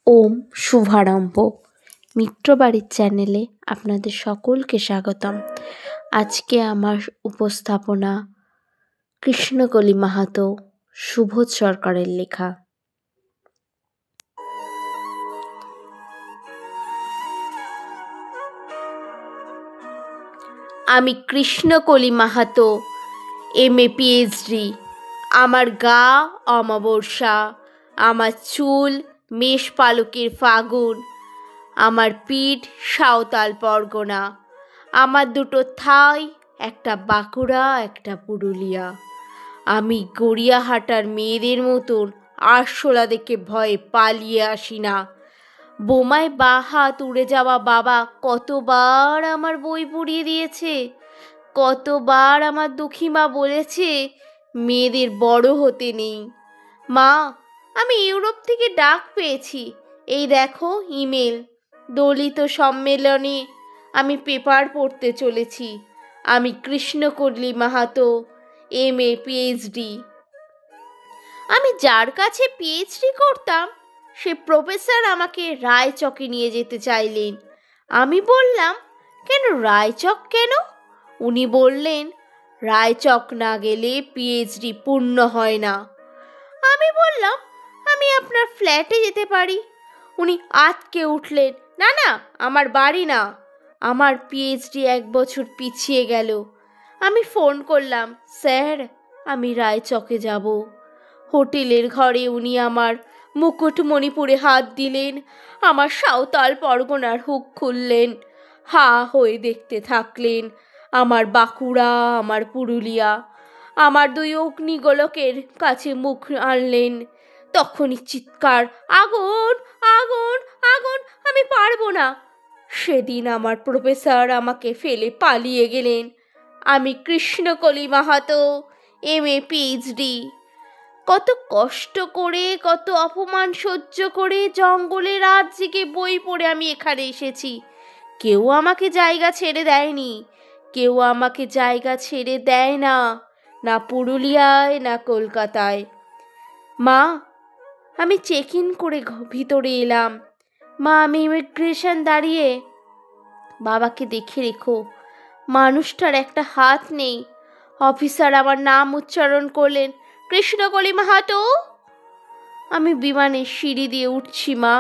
ওম শুভারম্ভ মিত্রবাড়ির চ্যানেলে আপনাদের সকলকে স্বাগতম। আজকে আমার উপস্থাপনা কৃষ্ণকলি মাহাতো, সুবোধ সরকারের লেখা। আমি কৃষ্ণকলি মাহাতো, MA PhD। আমার গা অমাবস্যা, আমার চুল মেষ পালকের ফাগুন, আমার পিঠ সাঁওতাল পরগনা, আমার দুটো থাই, একটা বাঁকুড়া একটা পুরুলিয়া। আমি গড়িয়াহাটার মেয়েদের মতন আরশোলা দেখে ভয়ে পালিয়ে আসি না। বোমায় বাঁ হাত উড়ে যাওয়া বাবা কতবার আমার বই পড়িয়ে দিয়েছে, কতবার আমার দুঃখী মা বলেছে মেয়েদের বড় হতে নেই। মা, আমি ইউরোপ থেকে ডাক পেয়েছি, এই দেখো ইমেল। দলিত সম্মেলনে আমি পেপার পড়তে চলেছি। আমি কৃষ্ণকলি মাহাতো, MA PhD। আমি যার কাছে PhD করতাম সে প্রফেসর আমাকে রায়চকে নিয়ে যেতে চাইলেন। আমি বললাম, কেন রায়চক কেন? উনি বললেন, রায়চক না গেলে PhD পূর্ণ হয় না। আমি বললাম, আমি আপনার ফ্ল্যাটে যেতে পারি। উনি আঁতকে উঠলেন, না না, আমার বাড়ি না। আমার PhD 1 বছর পিছিয়ে গেল। আমি ফোন করলাম, স্যার আমি রায়চকে যাব। হোটেলের ঘরে উনি আমার মুকুটমণিপুরে হাত দিলেন, আমার সাঁওতাল পরগনার হুক খুললেন, হা হয়ে দেখতে থাকলেন আমার বাঁকুড়া, আমার পুরুলিয়া। আমার 2 অগ্নিগোলকের কাছে মুখ আনলেন। তখনই চিৎকার, আগুন আগুন আগুন, আমি পারবো না। সেদিন আমার প্রফেসর আমাকে ফেলে পালিয়ে গেলেন। আমি কৃষ্ণকলি মাহাতো, MA PhD। কত কষ্ট করে, কত অপমান সহ্য করে জঙ্গলে রাত জেগে বই পড়ে আমি এখানে এসেছি। কেউ আমাকে জায়গা ছেড়ে দেয়নি, কেউ আমাকে জায়গা ছেড়ে দেয় না, না পুরুলিয়ায় না কলকাতায়। মা, আমি চেক ইন করে ভিতরে এলাম। মা, আমি ইমিগ্রেশন দাঁড়িয়ে। বাবাকে দেখে রেখো, মানুষটার একটা হাত নেই। অফিসার আমার নাম উচ্চারণ করলেন, কৃষ্ণকলি মাহাতো। আমি বিমানের সিঁড়ি দিয়ে উঠছি মা।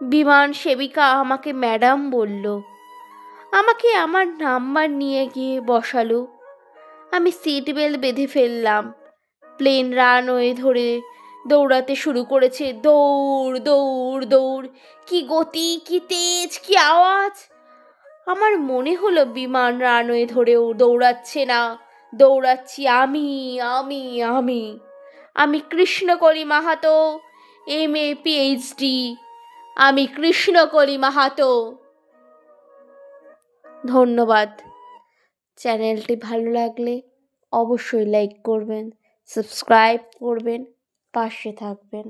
বিমান সেবিকা আমাকে ম্যাডাম বলল। আমাকে আমার নাম্বার নিয়ে গিয়ে বসালো। আমি সিট বেল্ট বেঁধে ফেললাম। প্লেন রানওয়ে ধরে দৌড়াতে শুরু করেছে। দৌড় দৌড় দৌড়, কি গতি, কি তেজ, কি আওয়াজ! আমার মনে হলো বিমান রানওয়ে ধরেও দৌড়াচ্ছে না, দৌড়াচ্ছি আমি আমি আমি আমি কৃষ্ণকলি মাহাতো, MA PhD। আমি কৃষ্ণকলি মাহাতো। ধন্যবাদ। চ্যানেলটি ভালো লাগলে অবশ্যই লাইক করবেন, সাবস্ক্রাইব করবেন, পাশে থাকবেন।